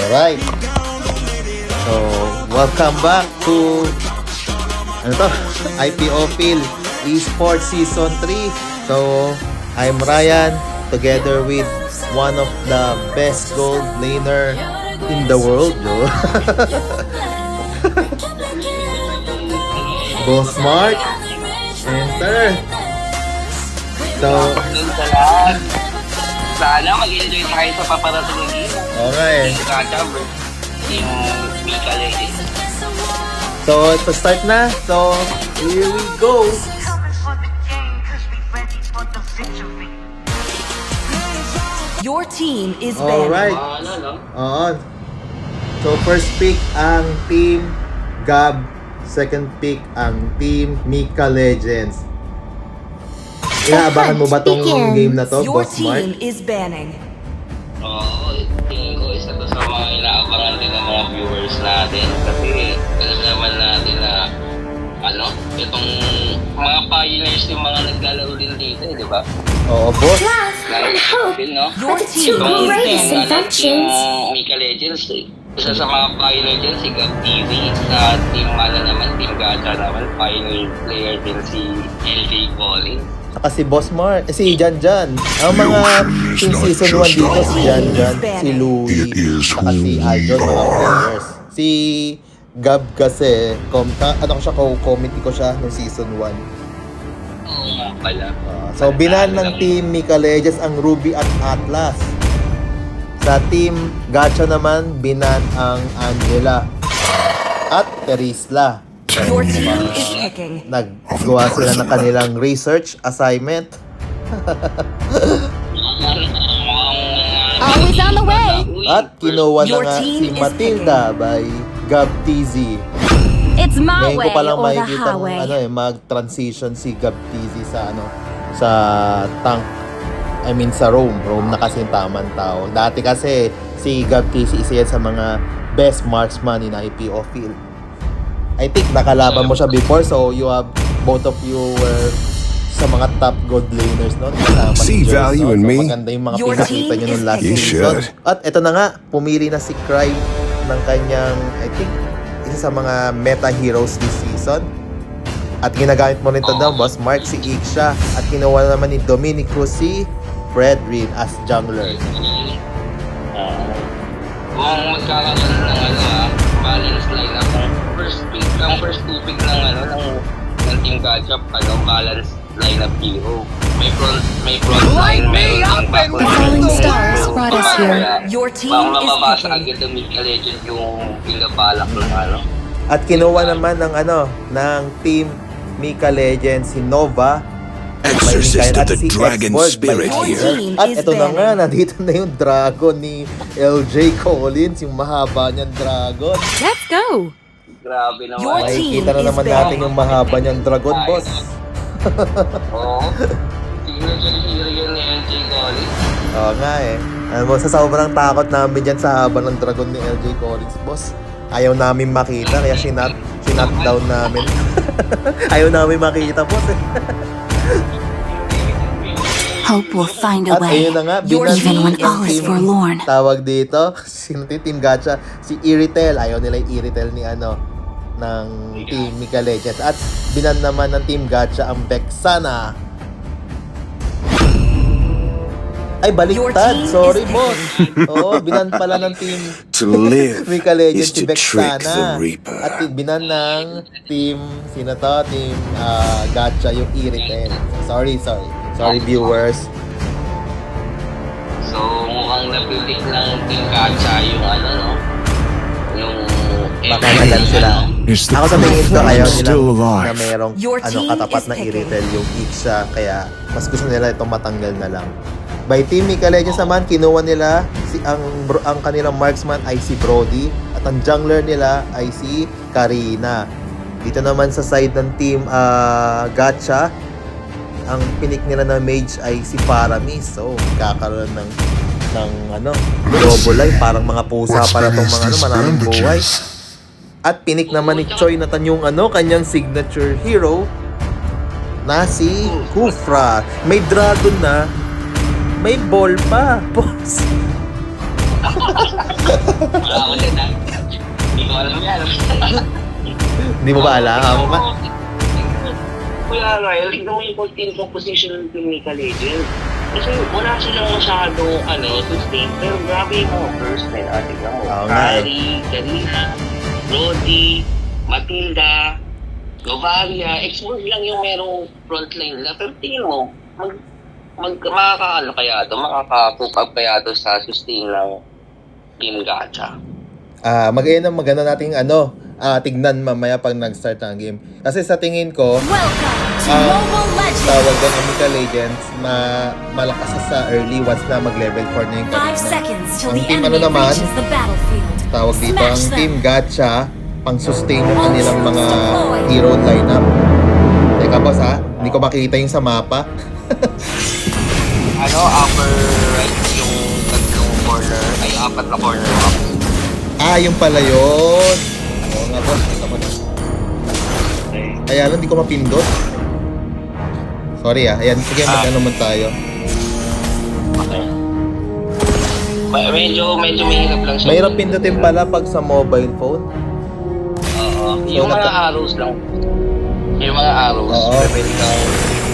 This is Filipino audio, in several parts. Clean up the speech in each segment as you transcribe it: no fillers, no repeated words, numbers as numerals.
Alright. So, welcome back to IPO Phil Esports Season 3. So, I'm Ryan together with one of the best gold laner in the world, Boss Mark. Enter. So, sana mag-enjoy tayo sa paparating ng game. okay. Yung Mika Legends. So, ito start na. So, here we go. Your team is Alright. banned. Oo. So, first pick ang Team Gab. Second pick ang Team Mika Legends. Inaabangan mo ba tong game na to, Your Boss Mark? team is banning. Oo, tingin ko isa to sa mga inaabangan din ng mga viewers natin. Kasi alam naman natin na itong mga pioneers yung mga naglalaro din dito, di ba? Oo, boss. Lalo din, no? Your team Itong is team banned. Mika Legends, isa sa mga pioneer dyan, si Gab TV. Sa team naman, Team Gacha naman, pioneer player din si LJ Collins. Saka si Boss Mark, si Janjan. Ang mga team season 1 dito, si Janjan, si Louie, saka si Idol, mga players. Si Gab kasi, co-committee ko siya noong season 1. Oo nga pala. So, binan ng Team Mika Legends ang Ruby at Atlas. Sa Team Gacha naman, binan ang Angela at Terisla. Your team is picking. Naggawa sila ng kanilang research assignment. Always on the way. At kinuha na Your nga team si is Matilda by Gab TZ. It's my Ngayon ko way palang or the makikita highway. mag-transition si Gab TZ sa tank. I mean sa Rome na kasi yung tamang tao. Dati kasi si Gab TZ isa yan sa mga best marksman in IPO field. I think nakalaban mo siya before, so both of you were sa mga top gold laners, no? See value in me? Maganda yung mga Your pinakita team nyo nung is last You season. should. At ito na nga, pumili na si Cry ng kanyang, I think, isa sa mga meta heroes this season. At ginagamit mo rin ito daw, Boss Mark, si Iksha. At kinuha naman ni Dominic Cruz si Fred Reed as jungler. Kung magkakaroon ng balance lineup ang first two pick ng Team Gacha, balance lineup hero. May front line, meron ang back line. Falling stars brought us here. Your team Baka is mababasa picking. agad ng Mika Legends yung pinabalak ng At kinuha naman ng Team Mika Legends si Nova. Exorcist of At the si dragon X-Board spirit by here. team At is ito na nga, banning. nandito na yung dragon ni LJ Collins, yung mahaba niyang dragon. Let's go! Grabe naman. Your team Makikita na is naman banning. natin yung mahaba niyang dragon, boss. Oo. Signature hero yun ni LJ Collins. Oo nga eh. Alam mo, sa sobrang takot namin dyan sa haba ng dragon ni LJ Collins, boss. Ayaw namin makita, kaya sinat down namin. Ayaw namin makita, boss eh. Hope will find a At way, ayun na nga, Your binan even when ng all is team- forlorn. Tawag dito, sino Team Gacha? Si Iritel. Ayaw nila yung Iritel ni ng Team Mika Legends. At binan naman ng Team Gacha ang Vexana. Ay, Your baliktad. team Sorry, is boss. Oo, binan pala ng Team To live Mika Legends is si to trick the Vexana. Reaper. At binan ng Team, sino to? Team Gacha, yung Iritel. Sorry, viewers. So, mukhang napitik ng Team Gacha yung yung Makakalan sila. Is the Ako sa tingin ko, ayaw prophet still nilang na alive? merong Your team katapat is na picking. Iritel yung Iksha, kaya mas gusto nila itong matanggal na lang. By Team Mika Legends naman, kinuha nila ang kanilang marksman ay si Brody at ang jungler nila ay si Karina. Dito naman sa side ng Team Gacha, ang pinik nila na mage ay si Paramis. So, kakaroon ng double life, parang mga pusa para tong mga maraming buhay. At pinik naman ni Choi Nathan yung kanyang signature hero na si Kufra. May dragon na, may ball pa, boss. Wala ako dyan, ha? Hindi ko alam yan. Hindi mo ba alam? Kuya Ryle, tignan mo yung team composition ng Team Nika Legends. Kasi wala silang masyadong sustain. Pero grabe yung mga first line. Tignan mo. Oo nga eh. Kari, Karina, Brody, Matilda, Novaria. Exposed lang yung merong front line nila. Pero tingin mo, makaka-ano kaya ito? Makaka-cook up kaya ito sa sustain ng Team Gacha. Maganda nating tignan mamaya pag nag-start ang game. Kasi sa tingin ko, Welcome to Mobile Legends! tawag doon ang Mika Legends, malakas sa early once na mag-level 4 na yung 5 kanina. seconds till Ang the team enemy naman, reaches the battlefield. tawag dito ang Smash them. Team Gacha, pang-sustain yung kanilang mga hero lineup. Teka boss hindi ko makita yung sa mapa. Upper right yung tatlong corner, ay apat na corner box. Yung pala yun. Oo nga boss, kita ko na. Okay. Kaya lang, di ko mapindot. Sorry ayan, sige mag-ano man tayo. Okay. Medyo mahirap lang siya. Mahirap pindutin pala pag sa mobile phone. Oo. Yung mga arrows lang. Yung mga arrows. Oo. Pwede kang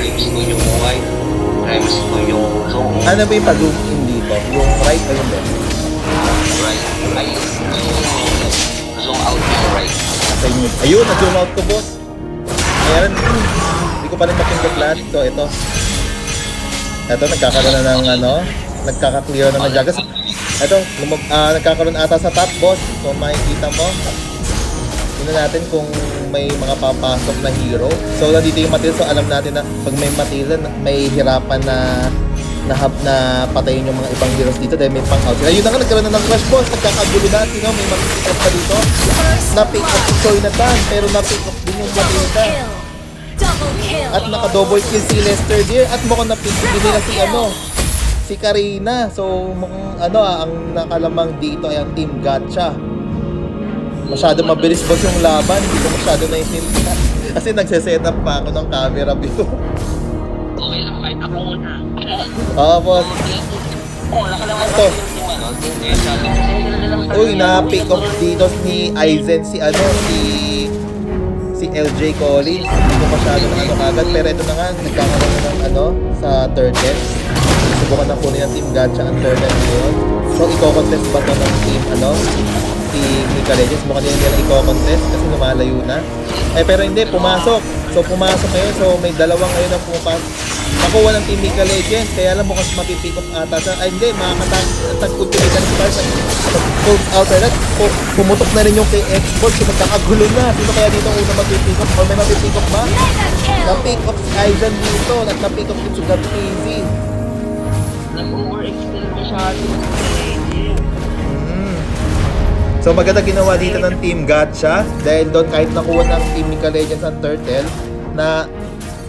times ko yung white, times ko yung zoom. Ano ba yung pag-zoom in dito? Yung right o yung left? Right. Ay, zoom out yung right. Ayun, nag-zoom out ko boss. Ayan, hindi ko pa rin mapindot lahat. So ito. Ito, nagkakaroon na ng nagkaka-clear na ng jagas. Ito, nagkakaroon ata sa top boss. So makikita mo. Tingnan natin kung may mga papasok na hero. So nandito yung Matilda. So alam natin na pag may Matilda, may hirapan na patayin yung mga ibang heroes dito dahil may pang-out sila. Yun na nga, nagkaroon na ng crush boss. Nagkakagulo na. May mag-pick up pa dito. Na-pick up si Choi Nathan, pero na-pick up din yung Double Matilda. kill! Double kill! At naka-double kill si Lester Deer. At mukhang na-pick din nila si Karina. So mukhang ang nakalamang dito ay ang Team Gacha. Masyado mabilis boss yung laban. Hindi ko masyado naiintindihan. Kasi nagse-set up pa ako ng camera view. Okay lang, kahit ako muna. Boss. Oo, nakalaman Ito. yung Uy, na-pick off dito ni Aizen si LJ Collins. Hindi ko masyado kagad. Pero ito na nga, nagkakaroon na ng sa turtle. Subukan na kunin ng Team Gacha ang turtle ngayon. So, i-contest ba ito ng team, si Mika Legends? Mukhang nila i-contest kasi lumalayo na. Pero hindi, pumasok. So, pumasok ngayon. So, may dalawang ngayon na pumapasok. Nakuha ng Team Mika Legends. Kaya alam mo kasi mapipick off ata sa... Ay, hindi, makakatag-cultivate ng stars. Pulls out na lang. Pumutok na rin yung kay Xbox. So, magkakagulo na. Sino kaya dito ang una mapipick off? Or may mapipick off ba? Mega kill! Na-pick off si Aizen dito. At na-pick off si Sugar Easy. Nag-overextend masyado. So maganda ginawa dito ng Team Gacha dahil doon kahit nakuha ng Team Mika Legends ang Turtle na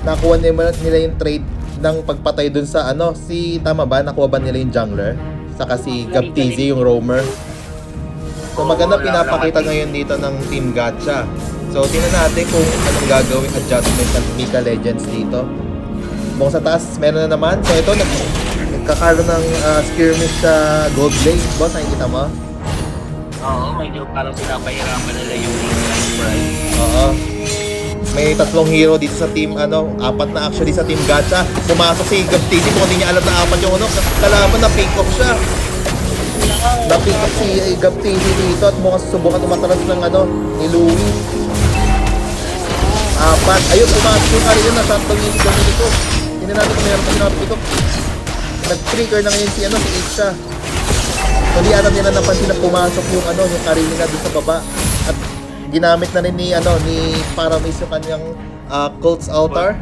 nakuha nila yung trade ng pagpatay doon sa tama ba? Nakuha ba nila yung jungler? Saka si Gabtizi yung roamer. So maganda pinapakita ngayon dito ng Team Gacha. So tingnan natin kung anong gagawing adjustment ng Mika Legends dito. Kung sa taas meron na naman. So ito nagkakaroon ng skirmish sa Gold Blade. Boss, nakikita mo? Oo, medyo parang pinapahirapan nila yung Sprite. Oo. May tatlong hero dito sa team, apat na actually sa Team Gacha. Pumasok si Gabtizi, kung hindi niya alam na apat yung kalaban na pick off siya. Na-pick off si Gabtizi dito at mukhang susubukan umatras ng ni Louie. Apat. Ayun, pumasok yung Arya na shutdown yung si Dominico. Hindi natin kung meron pa sinapick off. Nag-trigger na ngayon si Isha. So di alam nila napansin na pumasok yung yung Karina doon sa baba at ginamit na rin ni Paramis yung kanyang cult's altar.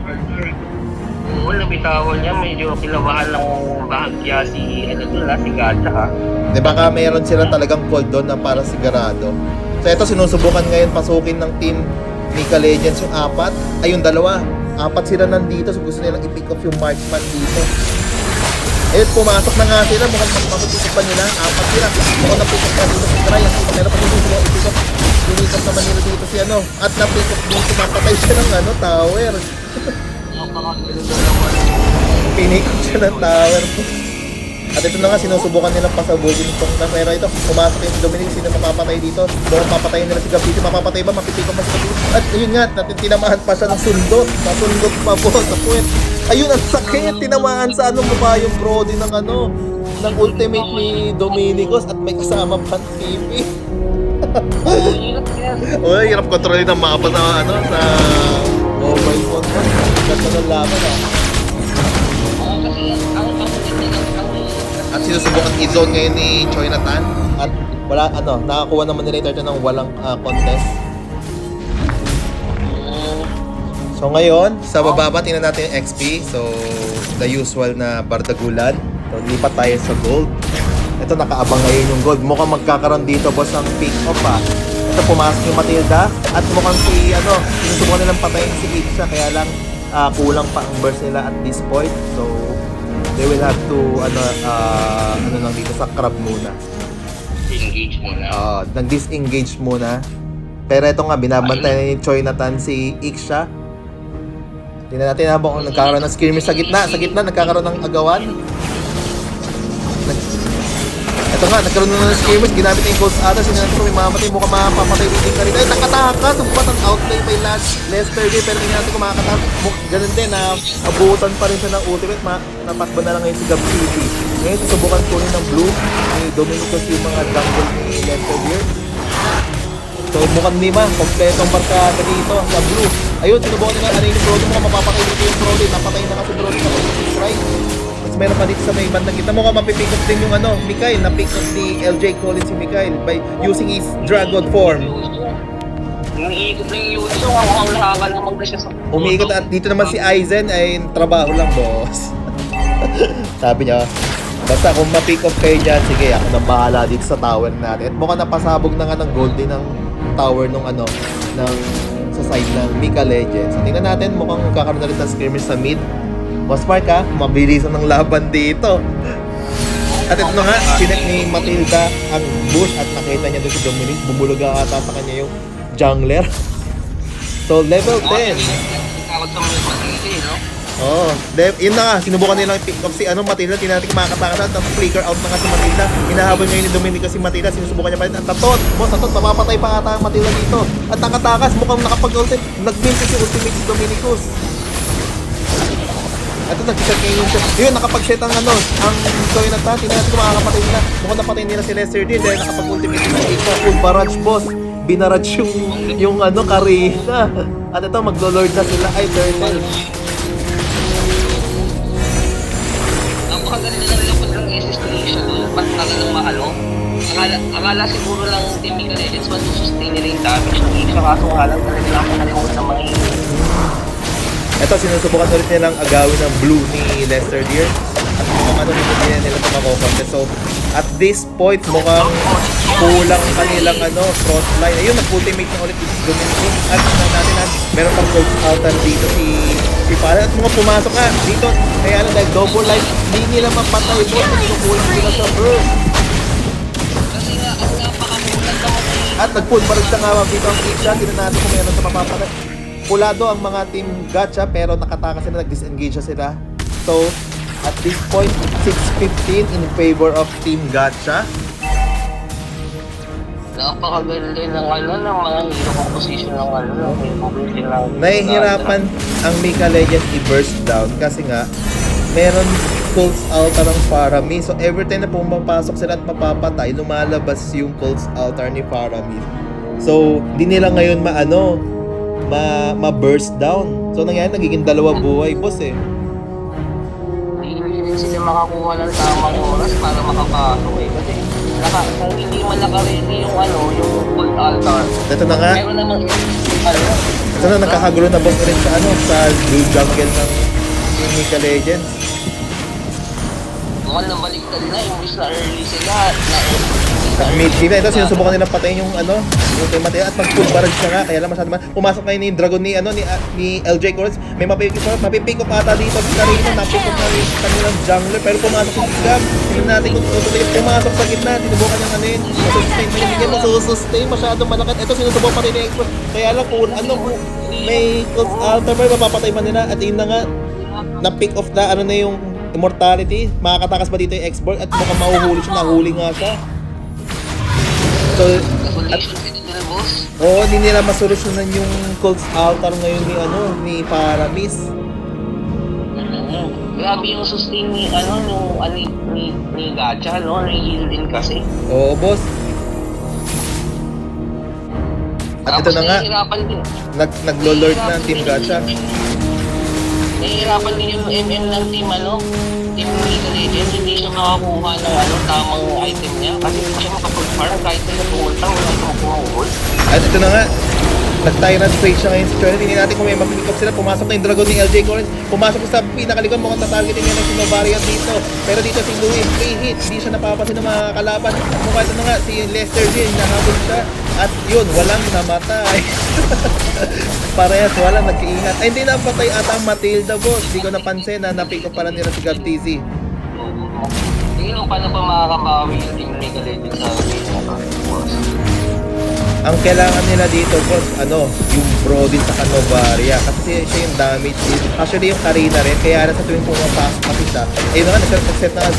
Oo, nabitawan niya. Medyo kilabahan ng bahagya si Gacha. Di baka meron sila talagang call doon na para sigurado. So ito sinusubukan ngayon pasukin ng Team Mika Legends yung apat. Ay yung dalawa. Apat sila nandito so gusto nilang i-pick off yung marksman dito. Ayun, pumasok na nga sila. Mukhang mapipick pa nila. Apat sila. Mukhang na-pick off na dito si Brian. Meron pa dito sila i-pick off. Pick off naman nila dito si At na-pick off dito. Mapatay siya ng tower. Pinick off siya ng tower. At ito na nga, sinusubukan nilang pasabugin itong na. Pero ito, pumasok yung si Dominic, sino mapapatay dito? Kung mapapatayin nila si Gabito, mapapatay ba? Mapipikon pa si Gabito? At yun nga, tinamaan pa siya ng sundot. Nasundot pa po sa puwet. Ayun, ang sakit! Tinamaan sa mukha yung Brody ng ng ultimate ni Dominicos at may kasama pang TV. Oh, hirap kontrolin ng mapa sa sa mobile phone mo. Ganda ng laban At sinusubukan i-zone ngayon ni Choi Nathan at wala nakakuha naman nila ito ng walang contest. So ngayon, sa bababa tingnan natin yung XP. So the usual na bardagulan. So lipat tayo sa gold. Ito nakaabang ngayon yung gold. Mukhang magkakaroon dito boss ng pick-up Ito pumasok yung Matilda at mukhang sinusubukan nilang patayin si Ixa kaya lang kulang pa ang burst nila at this point. So they will have to lang dito sa crab muna. Engage muna. Nag-disengage muna. Pero ito nga binabantayan ni Choi Nathan si Ixa. Tingnan natin habang nagkakaroon ng skirmish sa gitna. Sa gitna nagkakaroon ng agawan. Ito nga, nagkaroon na ng skirmish, ginamit na yung Ghost Adder, sinabi ko may mamatay, mukhang mapapatay din ka rin. Ay, nakatakas, sumpat ang outplay by Lester Day, pero tingnan natin kung makakatakas. Ganun din, abutan pa rin siya ng ultimate, natakbo na lang ngayon si Gab City. Ngayon, susubukan ko rin ng blue, ni Dominicos yung mga jungle ni Lester Day. So, mukhang lima, kompletong barkada dito sa blue. Ayun, sinubukan nila, yung Brody, mukhang mapapatay dito yung Brody, napatay na kasi Brody sa strike. Meron pa dito sa may bandang kita. Mukhang mapipick up din yung Mikael. Na-pick up ni LJ Collins si Mikael by using his dragon form. Umiikot na yung Yuso. Ang lahakan naman na siya sa... Umiikot at dito naman si Aizen ay trabaho lang, boss. Sabi niya, basta kung ma-pick up kayo dyan, sige, ako nang bahala dito sa tower natin. At mukhang napasabog na nga ng gold din ng tower nung sa side ng Mika Legends. So, tingnan natin, mukhang kakaroon na rin ng skirmish sa mid. Boss Mark mabilisan ng laban dito. At ito na nga, sinek ni Matilda ang bush at nakita niya doon si Dominic. Bumulaga ata sa kanya yung jungler. So level 10. Takot sa mga Matilda, no? Oh, yun na nga, sinubukan nilang i-pick up si Matilda, tinatin makakatakas tapos flicker out na nga si Matilda. Hinahabol ngayon ni Dominic si Matilda, sinusubukan niya pa rin ang tatot. Boss, tatot, mapapatay pa ata ang Matilda dito. At nakatakas, mukhang nakapag-ultimate, nag-minti si ultimate si Dominicus. Ito nag-set ngayon yung set. Yun, nakapag-set ang Choi Nathan. Tingnan natin kung makakapatay nila. Mukhang napatay nila si Lester din dahil nakapag-ultimate na Ixa. Full barrage, boss. Binarage yung Karina. At ito, maglo-lord na sila. Ay, turtle. Napakagaling na nilapot ng SS ni Isha doon. Ba't nakakang akala siguro lang Team Mika Legends masusustain nila yung damage ng Isha. Kaso halang talaga lang ako nalimutan ng mga Ito, sinusubukan ulit nilang agawin ng blue ni Lester Deer. At mukhang dito din nila ito makokonte. So, at this point, mukhang kulang kanilang frontline. Ayun, nag-ultimate na ulit si Dominicus. At natin meron pang Ghost Altar dito si Pala. At mga pumasok dito. Kaya dahil double life, hindi nila mapatay po. Kulang sila sa burst. Kasi nga, ang napakamulan daw At nag-full barrage na nga dito ang Ixa. Tignan natin kung mayroon sa mapapatay. Pulado ang mga team gacha pero nakatakas sila, nag-disengage sila. So, at this point, 6-15 in favor of team gacha. napakagaling ng ng mga hero composition ng Nahihirapan ang Mika Legends i-burst down kasi nga meron Cult's Altar ang Faramir. So every time na pumapasok sila at mapapatay, lumalabas yung Cult's Altar ni Faramir. So, hindi nila ngayon ma-burst down. So nangyayari, nagiging dalawa buhay, boss eh. Hindi rin sila makakuha ng tamang oras para makapasok eh. Kasi kung hindi man naka-ready yung yung Cult Altar. Ito na nga. Meron namang Ito na, nakakagulo na boss rin sa blue jungle ng Mika Legends. mukhang nabaliktad na, imbis na early sila. Mid-game ito, sinusubukan nilang patayin yung yung Mateo at mag-full barrage na nga, kaya lang masyado pumasok na yung dragon ni LJ Collins. May mapipick up ata dito si Karina, napick up na yung kanilang jungler, pero pumasok yung Gam. Tingnan natin kung tutuloy, pumasok sa gitna, tinubukan niyang masusustain, masyadong malakad. Ito, sinusubukan pa rin yung expert, kaya lang kung may Cult's Altar, may mapapatay man nila, at yun na nga, na-pick off na, na yung Immortality. Makakatakas ba dito yung X-Borg? At mukhang mahuhuli siya. Nahuli nga siya. So, at, Evolution din nila, boss. oo, hindi nila masolusyonan yung Cult's Altar ngayon ni Paramis. Grabe yung sustain ni Gacha, no? Nahihil din kasi. Oo, boss. At ito na nga, Nahihirapan din. naglo-lord na ang Team Gacha. Nahihirapan din yung MM ng team, Team League of Legends. Hindi siya makakuha ng tamang item niya. Kasi hindi siya makapag-farm kahit na pumunta, wala siya makuha ng gold. At ito na nga, nag-Tyrant Rage siya ngayon si Choi. Tingnan natin kung may mapipick up sila. Pumasok na yung Dragon ni LJ Collins. Pumasok sa pinakalikod. Mukhang tatargetin niya na si Novarian dito. Pero dito si Louis, 3 hits. Hindi siya napapansin ng mga kalaban. Mukha ito na nga, si Lester J. Nahabol siya. At yun, walang namatay. Parehas, walang nag-iingat. Ay, hindi napatay ata ang Matilda, boss. Hindi ko napansin na napick up pala nila si God TZ. Tingin mo paano pa makakabawi yung Team League of Legends sa game na to, boss? Ang kailangan nila dito, boss, yung Brody sa Novaria. Kasi siya yung damage din. Actually, yung Karina rin. Kaya na sa tuwing pumapasok kasi siya. Ayun na nga, nag-set na nga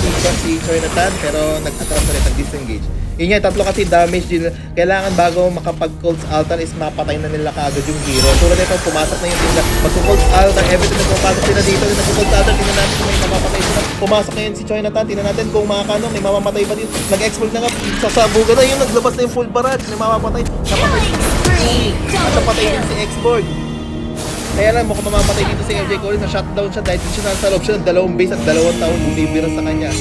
si Choi Nathan, pero nag-atras na rin, nag-disengage. Yun nga, tatlo kasi damage din. Kailangan bago makapag-Cult's Altar is mapatay na nila kaagad yung hero. Tulad nito, pumasok na yung team na mag-Cult's Altar. Every time nagpapasok sila dito, nag-Cult's Altar, tingnan natin kung may mapapatay sila. Pumasok ngayon si Choi Nathan, tingnan natin kung makakano, may mamamatay pa din. Nag-export na nga, sasabugan na yung naglabas na yung full barrage, may mamamatay. Napatay at napatay din si X-Borg. Kaya lang, mukhang mamamatay dito si LJ Collins. Na-shutdown siya dahil siya nasa loob siya ng 2 base at 2 taon lumibira sa kanya.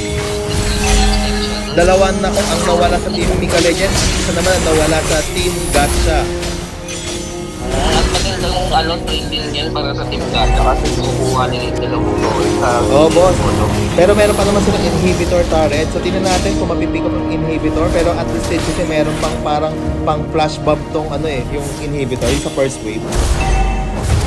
2 na kung ang nawala sa Team Mika Legends, isa naman ang nawala sa Team Gacha. At magandang trade deal yan para sa Team Gacha kasi kukuha nila yung dalawang goal sa Oo, boss. Pero meron pa naman silang inhibitor turret. So tingnan natin kung mapipick up yung inhibitor. Pero at this stage kasi meron pang parang pang flash bomb tong yung inhibitor yung sa first wave.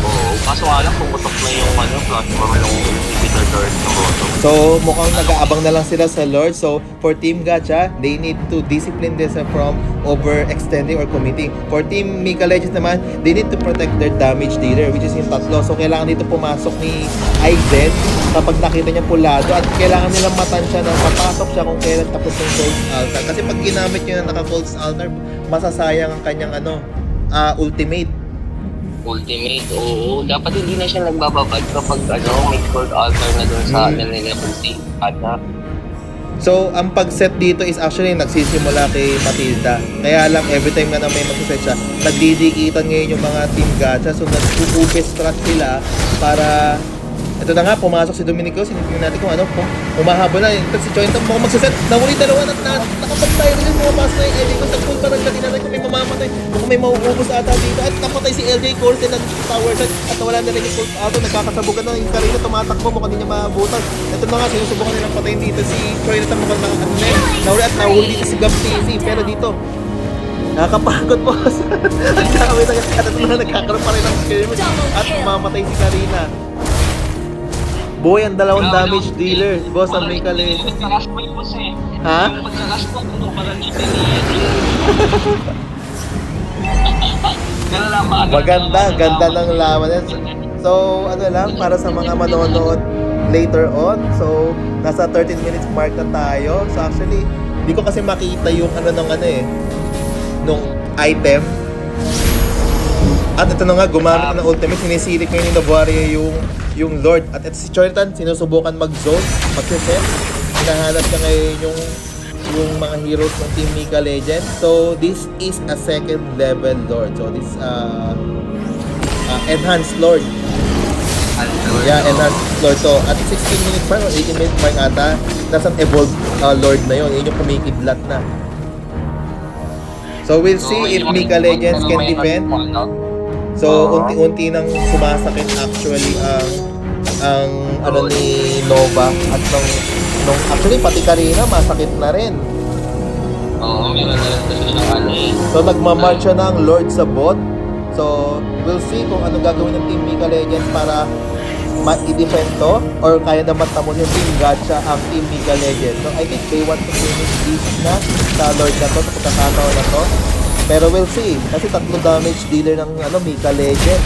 Oo, kaso nga lang pumutok na yung flash bomb ng inhibitor turret ng bottom. So mukhang nag-aabang na lang sila sa Lord. So for Team Gacha, they need to discipline themselves from overextending or committing. For Team Mika Legends naman, they need to protect their damage dealer, which is yung tatlo. So kailangan dito pumasok ni Aizen kapag nakita niya pulado at kailangan nilang matansya na papasok siya kung kailan tapos yung Cult's Altar. Kasi pag ginamit niya na naka-Cult's Altar, masasayang ang kanyang ultimate. Ultimate, oo. Dapat hindi na siya nagbababad kapag may cold altar na doon sa level 3. So, ang pag-set dito is actually nagsisimula kay Matilda. Kaya lang, every time na may mag-set siya, nagdidikitan ngayon yung mga Team Gacha. So, nag-upis strat sila para... Ito na nga, pumasok si Dominico. Sinipin natin kung kung umahabol na. Ito si Choi, mukhang magsaset. Nahuli dalawa at nakapagtayo rin. Pumapasok na yung LJ Cole sa full parang natin natin kung may mamamatay. Kung may mauubos ata dito. At napatay si LJ Cole sa tower side. At nawala na rin yung Cult's Altar. Nagkakasabugan na yung Karina. Tumatakbo. Mukhang hindi niya maabutan. Ito na nga, sinusubukan nilang patayin dito si Choi na mukhang nahuli at nahuli dito si Gab TC. Pero dito, nakakapagod po. At kawin na nga. At ito na nagkakaroon pa rin ng skirmish. At mamatay si Karina. Boy, ang dalawang damage dealer. Boss, ang Mika Legends. Pagkakas mo yung boss eh. Ha? Yung pagkakas mo, kung parang Ganda ng laman yan. So, para sa mga manonood later on. So, nasa 13 minutes mark na tayo. So, actually, hindi ko kasi makita yung nung item. At ito na nga, gumamit na ng ultimate. Sinisilip ngayon ni Novaria yung Lord. At ito si Choritan, sinusubukan mag-zone, mag-set. Hinahanap siya ngayon yung mga heroes ng Team Mika Legends. So, this is a second level Lord. So, this enhanced Lord. Yeah, enhanced Lord. So, at 16 minutes mark or 18 minutes mark ata, nasa evolved Lord na yun. Yun yung kumikidlat na. So, we'll see if Mika Legends can defend. So, unti-unti nang sumasakit actually ang ni Nova at nung actually pati Karina masakit na rin. Oo, meron na rin kasi siyang So, nagmamarch siya ng Lord sa bot. So, we'll see kung ano gagawin ng Team Mika Legends para ma-i-defend to or kaya naman tamon yung Team Gacha ang Team Mika Legends. So, I think they want to finish this na sa Lord na to, sa pagkakataon na to. Pero we'll see, kasi 3 damage dealer ng Mika Legends.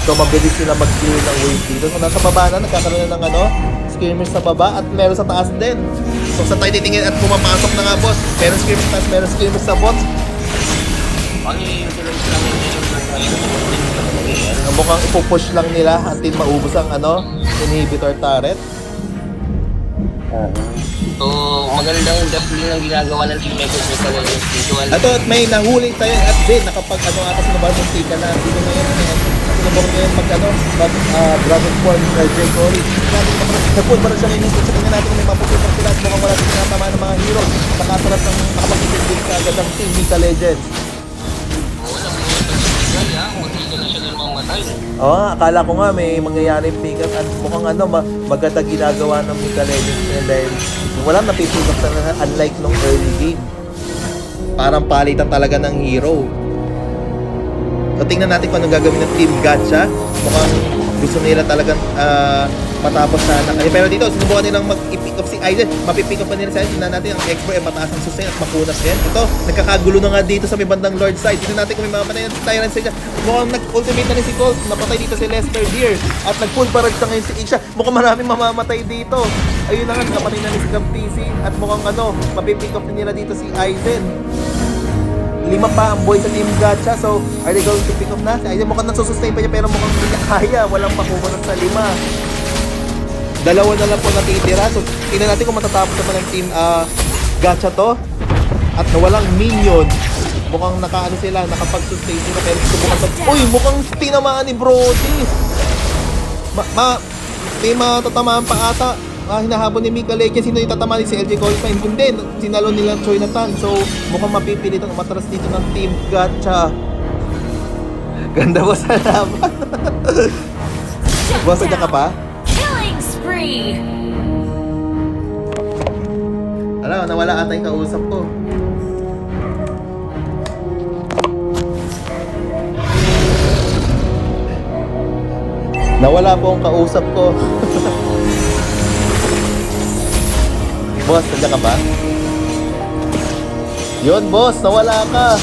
So mabilis sila mag-clear ng wave dito. So nasa baba na, nagkakaroon na ng skirmish sa baba at meron sa taas din. So sa tayo titingin at pumapasok na nga boss, meron skirmish sa taas, meron skirmish sa bots. Ano yung utilize lang yun? Mukhang ipupush lang nila at maubos ang inhibitor turret. So, magandang definitely ang ginagawa ng Team Epic dito. At may nahuli tayo at din nakapag ata sinubang ng tika na dito ngayon sinubang ngayon Dragon Form LJ Cory. Nagpun ba rin siya ngayon sa kanya natin kung may mapupunta sila at mukhang wala silang tinatama ng mga hero. Nakasarap ng nakapag-isip ka agad ang Team Mika Legends. Akala ko nga may mangyayari pick-up at mukhang maganda ginagawa ng Mika Legends ngayon dahil walang napipick up na unlike nung early game. Parang palitan talaga ng hero. So tingnan natin kung anong gagawin ng Team Gacha. Mukhang gusto nila talagang matapos sana. Pero dito, sinubukan nilang mag-pick up si Aizen. Mapipick up pa nila si Aizen. Tingnan natin ang expert ay mataas ang sustain at makunas yan. Ito, nagkakagulo na nga dito sa may bandang Lord side. Tingnan natin kung may mamatayan si Tyrant Sage. Mukhang nag-ultimate na ni si Colt. Napatay dito si Lester Deer. At nag-full barrage na ngayon si Isha. Mukhang maraming mamamatay dito. Ayun na nga, napatay na ni si PC. At mukhang mapipick up na nila dito si Aizen. 5 pa ang boy sa Team Gacha. So, are they going to pick up na? Si Aizen mukhang nasusustain pa niya pero mukhang hindi niya kaya. Walang makukunod sa 5. 2 na lang po natitira. So, tingnan natin kung matatapos naman ng Team Gacha to. At walang minion. Mukhang sila, nakapag-sustain sila. Pero subukan to. Uy, mukhang tinamaan ni Brody. May matatamaan pa ata. Hinahabol ni Mika Legends. Sino yung tatamaan si LJ Cory pa? Hindi. Sinalo nila Choi Nathan. So, mukhang mapipilit ang umatras dito ng Team Gacha. Ganda ba sa laban? Boss, ka pa? Killing spree. Alam, nawala ata yung kausap ko. Nawala po ang kausap ko. Boss, nandiyan ka ba? Yun, boss, nawala ka.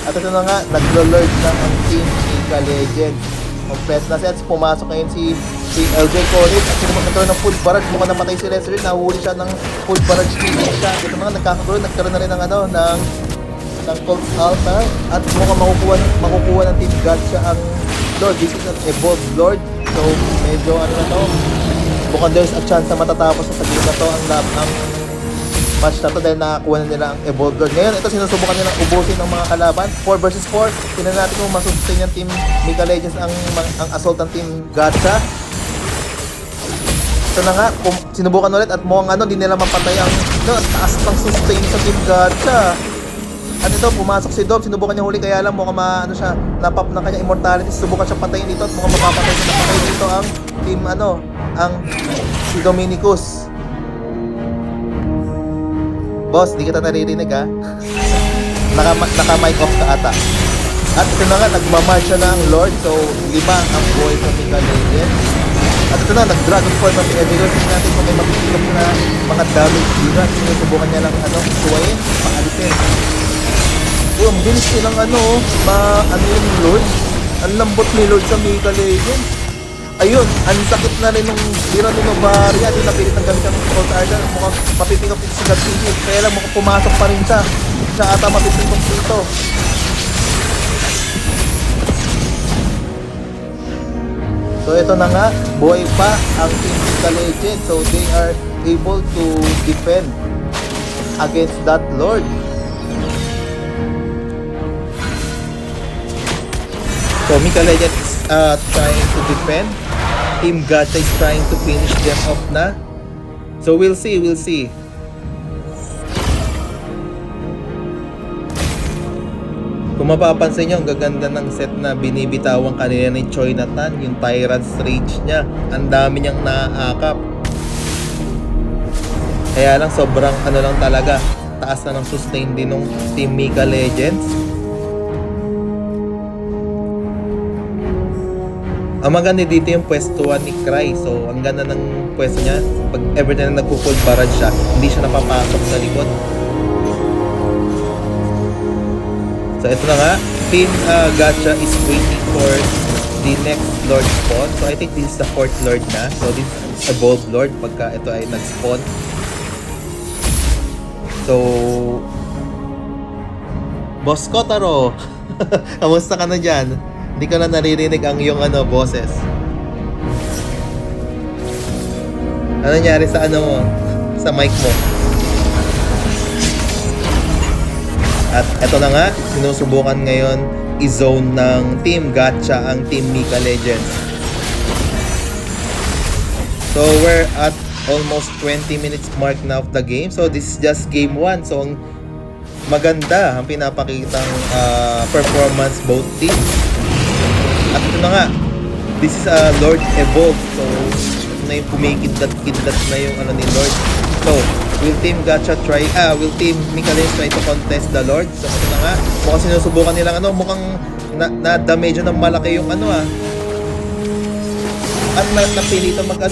At ito na nga, naglo-lord na ang Team Mika Legends. Complete na sets, pumasok ngayon si LJ Cory at sino magkakaroon ng full barrage. Mukhang namatay si Lester, nahuli siya ng full barrage killing siya. Ito mga nagkakaroon na rin ng Colt's Altar at mukhang makukuha ng Team Gacha ang Lord. This is an evolved Lord. So medyo mukhang there's a chance na matatapos sa game na to ang match na to dahil nakakuha na nila ang evolved Lord. Ngayon ito sinusubukan nilang ubusin ng mga kalaban 4 versus 4. Tingnan natin kung masustain yung Team Mika Legends ang assault ng Team Gacha. Ito na nga, sinubukan ulit at mukhang di nila mapatay ang taas ng sustain sa Team Gacha. At ito, pumasok si Dom, sinubukan niya huli kaya lang mukhang napap na kanya immortality. Sinubukan siya patayin dito at mukhang mapapatay siya na patay dito ang Team ang si Dominicus. Boss, di kita naririnig ha. Naka-mic off ka ata. At ito na nga, nagmamarcha na ang Lord. So, 5 ang buhay sa Mika Legends. At ito na, nag-dragon form na si Edgar. Tingnan natin kung may mapipilap na mga damage dito. At sinusubukan niya lang suwayin, paalisin. Ang bilis nilang yung Lord. Ang lambot ni Lord sa Mika Legends. Ayun, ang sakit na rin nung Dira ni Novaria. Di napilit ang gamit ng Colt Archer. Mukhang mapipick up si Gatsini. Kaya lang mukhang pumasok pa rin siya. Siya ata mapipick up dito. So ito na nga, buhay pa ang Team Mika Legends. So they are able to defend against that Lord. So Mika Legends is trying to defend. Team Gacha is trying to finish them off na. So we'll see. Kung mapapansin nyo, ang gaganda ng set na binibitawang kanina ni Choi Nathan, yung Tyrant's Rage niya. Ang dami niyang naaakap. Kaya lang sobrang lang talaga. Taas na ng sustain din ng Team Mika Legends. Ang maganda dito yung pwestuhan ni Cry. So, ang ganda ng pwesto niya. Pag every time na nagpo-full barrage siya, hindi siya napapasok sa likod. So, ito na nga. Team Gacha is waiting for the next Lord spawn. So I think this is the 4th Lord na. So this is Evolved Lord pagka ito ay nag-spawn. So, Boss Kotaro, kamusta ka na dyan? Hindi ko na naririnig ang iyong boses. Ano nangyari sa mo? Sa mic mo? At eto na nga, sinusubukan ngayon i-zone ng Team Gacha ang Team Mika Legends. So we're at almost 20 minutes mark now of the game. So this is just game 1. So ang maganda ang pinapakitang performance both teams. At ito na nga, this is a Lord Evolved. So ito na yung kumikidlat-kidlat na yung ni Lord. So will Team Gacha will Team Mika Legends try to contest the Lord? So ito na nga, mukhang sinusubukan nilang mukhang na-damage ng malaki yung at napilitan kung mo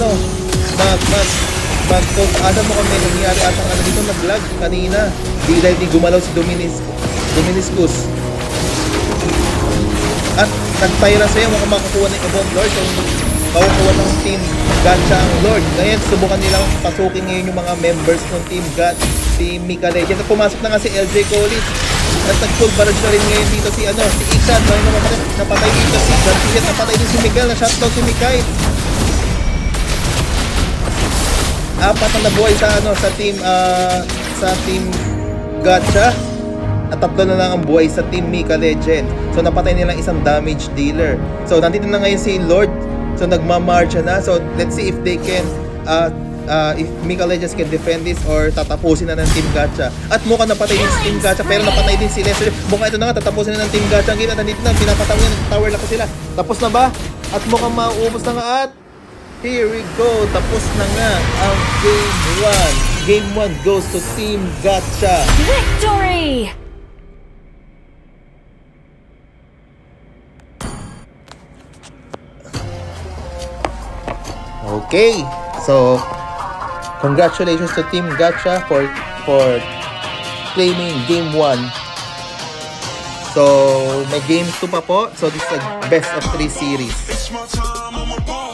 kung may nangyari atang dito, nag-lag kanina. Dahil di gumalaw si Dominicus. At nag-pyra sa'yo, mukhang makakuha ng Evolved Lord. So, makukuha ng Team Gacha ang Lord. Ngayon, subukan nilang pasukin ngayon yung mga members ng Team Mika Legends. At pumasok na nga si LJ Collins. At nag-full barrage na rin ngayon dito si Ethan. Napatay dito si Garcia. Napatay din si Miguel. Na-shutdown si Mikay. 4 na nabuhay sa Team Gacha. At 3 na lang ang buhay sa Team Mika Legends. So napatay nilang isang damage dealer. So nandito na ngayon si Lord. So nagmamarcha na. So let's see if they can if Mika Legends can defend this or tatapusin na ng Team Gacha. At mukhang napatay din si Team Gacha pero napatay din si Lester. Mukhang ito na nga, tatapusin na ng Team Gacha. Ang gina, nandito na, pinapataw na, tower lang ko sila. Tapos na ba? At mukhang mauubos na nga at here we go. Tapos na nga ang Game 1. Game 1 goes to Team Gacha. Victory! Okay. So, congratulations to Team Gacha for claiming Game 1. So, may Game 2 pa po. So, this is a best of 3 series. It's my time, I'm a ball.